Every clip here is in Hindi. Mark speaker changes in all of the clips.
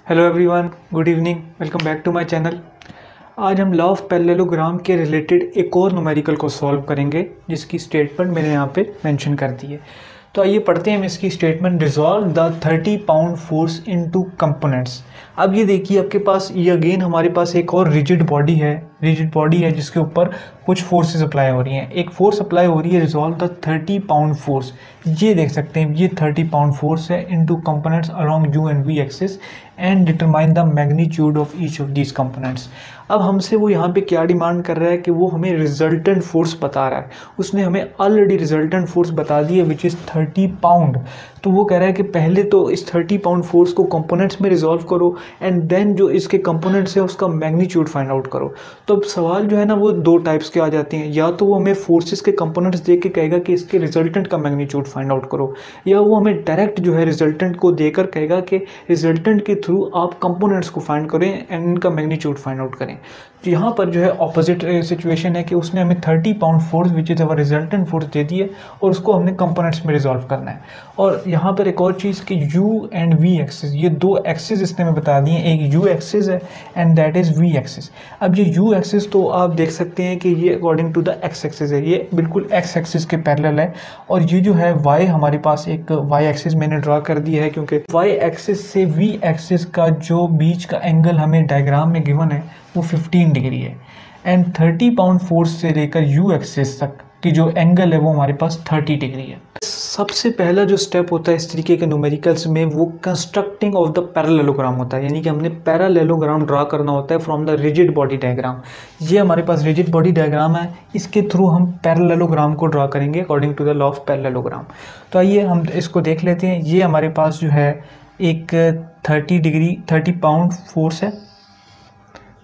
Speaker 1: Hello everyone, good evening, welcome back to my channel. आज हम लॉ ऑफ पैरेललोग्राम के रिलेटेड एक और न्यूमेरिकल को सॉल्व करेंगे जिसकी स्टेटमेंट मैंने यहाँ पे मेंशन कर दी है। तो आइए पढ़ते हैं हम इसकी statement. Resolve the 30 pound force into components. अब ये देखिए आपके पास ये अगेन हमारे पास एक और रिजिड बॉडी है जिसके ऊपर कुछ फोर्सेस अप्लाई हो रही हैं। एक फोर्स अप्लाई हो रही है, रिजॉल्व द 30 पाउंड फोर्स। ये देख सकते हैं ये 30 पाउंड फोर्स है into components along U and V axis and determine the magnitude of each of these components. अब हमसे वो यहाँ पे क्या डिमांड कर रहा है कि वो हमें रिजल्टेंट फोर्स बता रहा है। उसने हमें ऑलरेडी रिजल्टेंट फोर्स बता दी है विच इज़ 30 पाउंड। तो वो कह रहा है कि पहले तो इस 30 पाउंड फोर्स को कंपोनेंट्स में रिजॉल्व करो एंड देन जो इसके कंपोनेंट्स है उसका मैग्नीट्यूड फाइंड आउट करो। तो अब सवाल जो है ना वो दो टाइप्स के आ जाते हैं। या तो वो हमें फोर्सेस के कंपोनेंट्स देख के कहेगा कि इसके रिजल्टेंट का मैग्नीट्यूड फाइंड आउट करो, या वो हमें डायरेक्ट जो है रिजल्टेंट को देकर कहेगा कि रिजल्टेंट के थ्रू आप कंपोनेंट्स को फाइंड करें एंड इनका मैग्नीट्यूड फाइंड आउट करें। तो यहाँ पर जो है ऑपोजिट सिचुएशन है कि उसने हमें 30 pound force which is our resultant force दे दी है और उसको हमने कंपोनेंट्स में रिजॉल्व करना है। और यहाँ पर एक और चीज़ कि यू एंड वी एक्सिस, ये दो एक्सिस इसने हमें बता दिए। एक यू एक्सिस है and that is we axis. अब ये यू एक्सिस तो आप देख सकते हैं कि ये according to the X axis है, ये बिल्कुल एक्स एक्सिस के पैरेलल है। और ये जो है वाई, हमारे पास एक वाई एक्सिस मैंने ड्रा कर दिया है क्योंकि वाई एक्सिस से वी एक्सिस का जो बीच का एंगल हमें डायग्राम में गिवन है वो 15 डिग्री है। एंड 30 पाउंड फोर्स से लेकर यू एक्सिस तक की जो एंगल है वो हमारे पास 30 डिग्री है। सबसे पहला जो स्टेप होता है इस तरीके के न्यूमेरिकल्स में वो कंस्ट्रक्टिंग ऑफ द पैरेललोग्राम होता है, यानी कि हमने पैरेललोग्राम ड्रा करना होता है from the rigid body diagram. ये हमारे पास रिजिड बॉडी डायग्राम है, इसके थ्रू हम पैरेललोग्राम को ड्रा करेंगे according to the law of parallelogram. तो आइए हम इसको देख लेते हैं। ये हमारे पास जो है एक 30 पाउंड फोर्स है,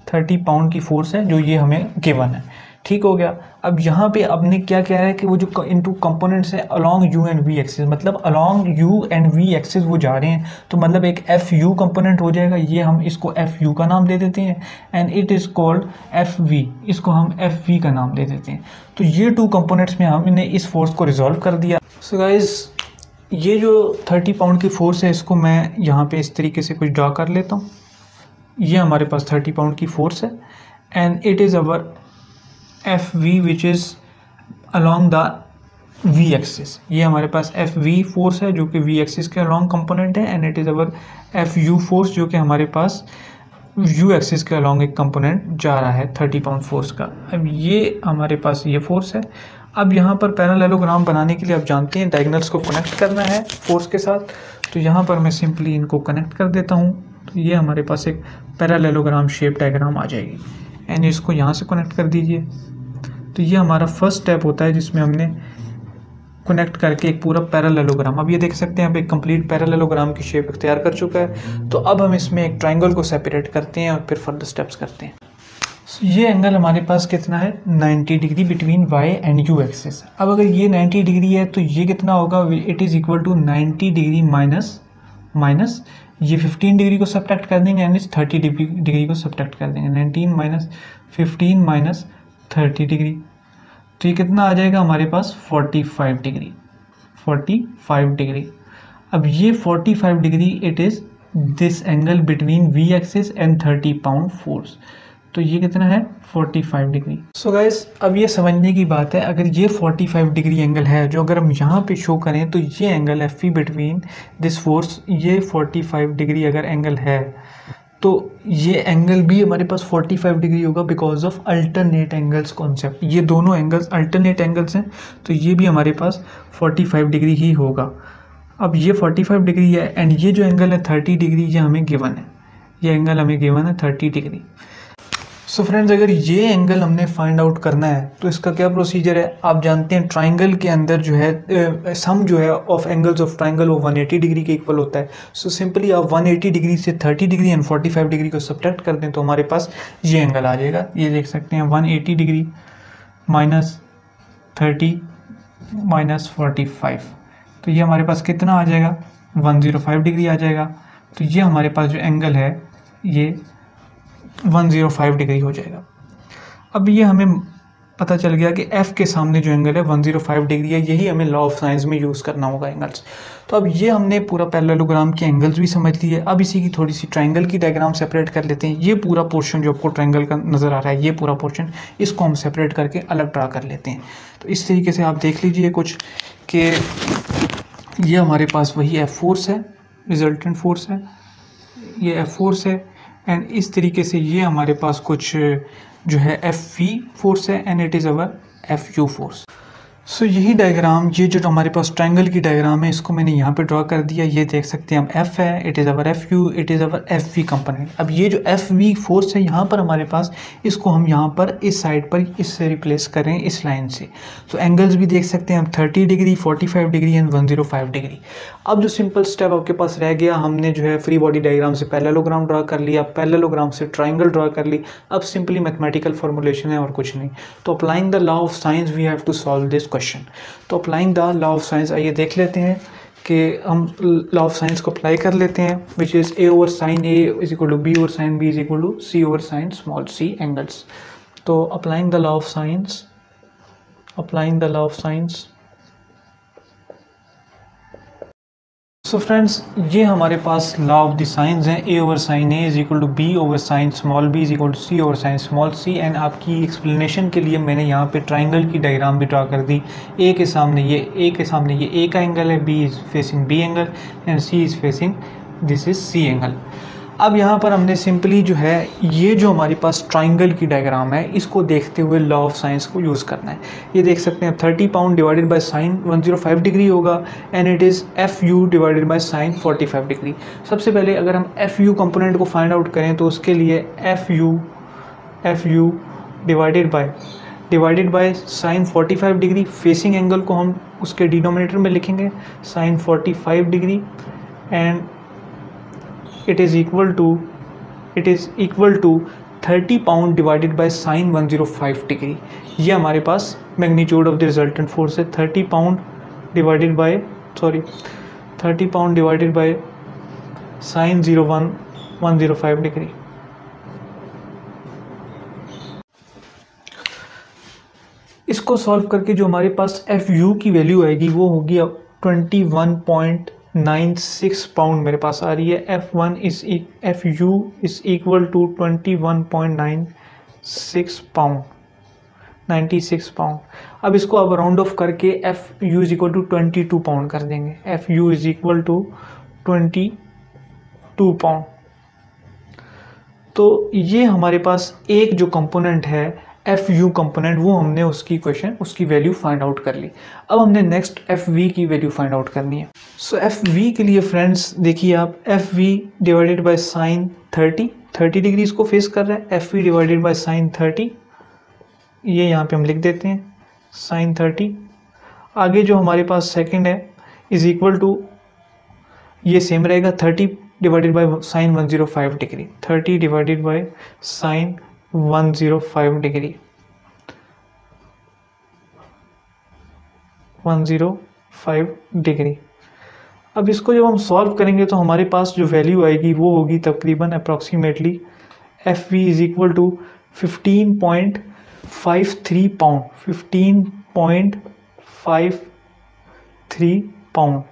Speaker 1: 30 पाउंड की फोर्स है जो ये हमें गिवन है। ठीक हो गया। अब यहाँ पे आपने क्या कह रहा है कि वो जो इनटू कंपोनेंट्स है along U and V axis, मतलब along U and V axis वो जा रहे हैं, तो मतलब एक एफ यू कंपोनेंट हो जाएगा। ये हम इसको एफ यू का नाम दे देते हैं and it is called F V, इसको हम एफ वी का नाम दे देते हैं। तो ये टू कंपोनेंट्स में हमने इस फोर्स को रिजॉल्व कर दिया। सो गाइज ये जो 30 पाउंड की फोर्स है इसको मैं यहाँ पे इस तरीके से कुछ ड्रा कर लेता हूँ। ये हमारे पास 30 पाउंड की फोर्स है and it is our F V which is along the V axis. ये हमारे पास एफ वी फोर्स है जो कि वी एक्सिस के अलॉन्ग कंपोनेंट है and it is our F U force जो कि हमारे पास यू एक्सिस के अलॉन्ग एक कंपोनेंट जा रहा है 30 पाउंड फोर्स का। अब ये हमारे पास ये फोर्स है। अब यहाँ पर पैरेललोग्राम बनाने के लिए आप जानते हैं डायगोनल्स को कनेक्ट करना है फोर्स के साथ। तो यहाँ पर मैं सिंपली इनको कनेक्ट कर देता हूँ। तो ये हमारे पास एक पैरेललोग्राम शेप डायग्राम आ जाएगी एंड इसको यहाँ से कनेक्ट कर दीजिए। तो ये हमारा फर्स्ट स्टेप होता है जिसमें हमने कनेक्ट करके एक पूरा पैरेललोग्राम, अब ये देख सकते हैं आप एक कंप्लीट पैरेललोग्राम की शेप तैयार कर चुका है। तो अब हम इसमें एक ट्रायंगल को सेपरेट करते हैं और फिर फर्दर स्टेप्स करते हैं। ये एंगल हमारे पास कितना है 90 degree between Y and U axis. अब अगर ये 90 डिग्री है तो ये कितना होगा, it is equal to 90 degree minus ये 15 डिग्री को सब्ट्रैक्ट कर देंगे एंड इस 30 डिग्री को सब्ट्रैक्ट कर देंगे। 19 माइनस 15 माइनस 30 डिग्री, तो ये कितना आ जाएगा हमारे पास 45 डिग्री। अब ये 45 degree it is this angle between we axis and 30 pound force. तो ये कितना है 45 डिग्री। सो गाइस अब ये समझने की बात है, अगर ये 45 डिग्री एंगल है जो अगर हम यहाँ पे शो करें तो ये angle F between this force, ये 45 डिग्री अगर एंगल है तो ये एंगल भी हमारे पास 45 डिग्री होगा because of alternate angles concept. ये दोनों एंगल्स अल्टरनेट एंगल्स हैं तो ये भी हमारे पास 45 डिग्री ही होगा। अब ये 45 डिग्री है एंड ये जो एंगल है 30 डिग्री ये हमें गिवन है, ये एंगल हमें गिवन है 30 डिग्री। सो फ्रेंड्स अगर ये एंगल हमने फाइंड आउट करना है तो इसका क्या प्रोसीजर है, आप जानते हैं ट्राइंगल के अंदर जो है सम जो है ऑफ एंगल्स ऑफ ट्राइंगल वो 180 डिग्री के इक्वल होता है। सो सिंपली आप 180 डिग्री से 30 डिग्री एंड 45 डिग्री को सब्ट्रैक्ट कर दें तो हमारे पास ये एंगल आ जाएगा। ये देख सकते हैं 180 डिग्री माइनस 30 माइनस 45, तो ये हमारे पास कितना आ जाएगा 105 डिग्री आ जाएगा। तो ये हमारे पास जो एंगल है ये 105 डिग्री हो जाएगा। अब ये हमें पता चल गया कि f के सामने जो एंगल है 105 डिग्री है। यही हमें लॉ ऑफ साइंस में यूज़ करना होगा एंगल्स। तो अब ये हमने पूरा पैरेललोग्राम के एंगल्स भी समझ लिए। अब इसी की थोड़ी सी ट्रायंगल की डायग्राम सेपरेट कर लेते हैं। ये पूरा पोर्शन जो आपको ट्रायंगल का नज़र आ रहा है, ये पूरा पोर्शन, इसको हम सेपरेट करके अलग ड्रा कर लेते हैं। तो इस तरीके से आप देख लीजिए कुछ कि ये हमारे पास वही एफ फोर्स है, रिजल्टेंट फोर्स है, ये एफ फोर्स है, एंड इस तरीके से ये हमारे पास कुछ जो है एफ वी फोर्स है, and it is our F U force. So यही डायग्राम, ये जो हमारे पास ट्रायंगल की डायग्राम है, इसको मैंने यहाँ पे ड्रॉ कर दिया। ये देख सकते हैं हम एफ है, it is our F U, it is our F V component. अब ये जो एफ वी फोर्स है यहाँ पर हमारे पास, इसको हम यहाँ पर इस साइड पर इससे रिप्लेस करें इस लाइन से। तो एंगल्स भी देख सकते हैं हम 30 डिग्री, 45 डिग्री एंड 105 डिग्री। अब जो सिंपल स्टेप आपके पास रह गया, हमने जो है फ्री बॉडी डायग्राम से पैरेललोग्राम ड्रॉ कर लिया, पैरेललोग्राम से ट्रायंगल ड्रॉ कर ली। अब सिंपली मैथमेटिकल फॉर्मुलेशन है और कुछ नहीं। तो applying the law of sines we have to solve this question. तो applying the law of sines, आइए देख लेते हैं कि हम लॉ ऑफ साइंस को अप्लाई कर लेते हैं, which is A over sine A is equal to B over sine B is equal to C over sine small C angles. तो applying the law of sines, applying the law of sines. So friends, ये हमारे पास लॉ ऑफ द साइंस हैं। A over sine A is equal to B over sine small B is equal to C over sine small C. And आपकी एक्सप्लेनेशन के लिए मैंने यहाँ पे ट्रायंगल की डायग्राम भी ड्रा कर दी। ए के सामने ये ए का एंगल है, B is facing B angle, and C is facing this is C angle. अब यहाँ पर हमने सिंपली जो है ये जो हमारे पास ट्रायंगल की डायग्राम है, इसको देखते हुए लॉ ऑफ साइंस को यूज़ करना है। ये देख सकते हैं 30 pound divided by sine 105 degree होगा, and it is F U divided by sine 45 degree. सबसे पहले अगर हम एफ यू कंपोनेंट को फाइंड आउट करें तो उसके लिए F U divided by sine 45 degree, facing angle को हम उसके डिनोमिनेटर में लिखेंगे sine 45 degree, and it is equal to 30 pound divided by sine 105 degree. ये हमारे पास magnitude of the resultant force है। 30 pound divided by sine 105 degree. इसको सॉल्व करके जो हमारे पास एफ यू की वैल्यू आएगी वो होगी अब 21.96 पाउंड मेरे पास आ रही है। F U is equal to 21.96 pound, 96 pound. अब इसको अब राउंड ऑफ करके F U is equal to 22 pound कर देंगे। F U is equal to 22 pound. तो ये हमारे पास एक जो कंपोनेंट है एफ यू कंपोनेंट, वो हमने उसकी वैल्यू फाइंड आउट कर ली। अब हमने नेक्स्ट एफ वी की वैल्यू फाइंड आउट करनी है। सो एफ वी के लिए फ्रेंड्स देखिए आप, F V divided by sine 30 degree इसको फेस कर रहा है। F V divided by sine 30, ये यहाँ पे हम लिख देते हैं साइन 30। आगे जो हमारे पास सेकंड है इज इक्वल टू, ये सेम रहेगा 30 divided by sine 105 degree, 30 divided by sine 105 degree, 105 degree. अब इसको जब हम सॉल्व करेंगे तो हमारे पास जो वैल्यू आएगी वो होगी तकरीबन approximately F V is equal to 15.53 pound, 15.53 pound.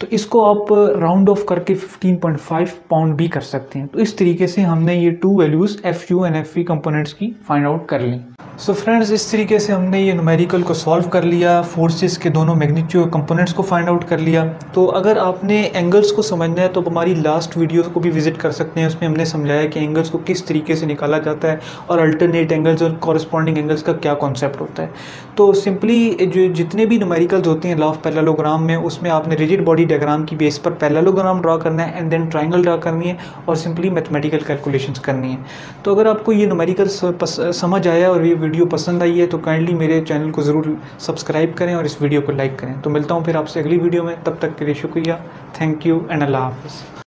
Speaker 1: तो इसको आप राउंड ऑफ करके 15.5 पाउंड भी कर सकते हैं। तो इस तरीके से हमने ये two values F U and F V components की फाइंड आउट कर ली। सो फ्रेंड्स, इस तरीके से हमने ये न्यूमेरिकल को सॉल्व कर लिया, फोर्सेस के दोनों मैग्नीट्यूड कंपोनेंट्स को फाइंड आउट कर लिया। तो अगर आपने एंगल्स को समझना है तो हमारी लास्ट वीडियो को भी विजिट कर सकते हैं। उसमें हमने समझाया कि एंगल्स को किस तरीके से निकाला जाता है और अल्टरनेट एंगल्स और कॉरस्पॉन्डिंग एंगल्स का क्या कॉन्सेप्ट होता है। तो सिंपली जो जितने भी न्यूमेरिकल्स होते हैं लॉ ऑफ पैरेललोग्राम में, उसमें आपने रिजिड बॉडी डायग्राम की बेस पर पैरेललोग्राम ड्रॉ करना है, एंड देन ट्रायंगल ड्रॉ करनी है और सिंपली मैथमेटिकल कैलकुलेशंस करनी है। तो अगर आपको ये न्यूमेरिकल समझ आया और ये वीडियो पसंद आई है तो काइंडली मेरे चैनल को ज़रूर सब्सक्राइब करें और इस वीडियो को लाइक करें। तो मिलता हूँ फिर आपसे अगली वीडियो में, तब तक के लिए शुक्रिया, थैंक यू एंड अल्लाह हाफ़िज़।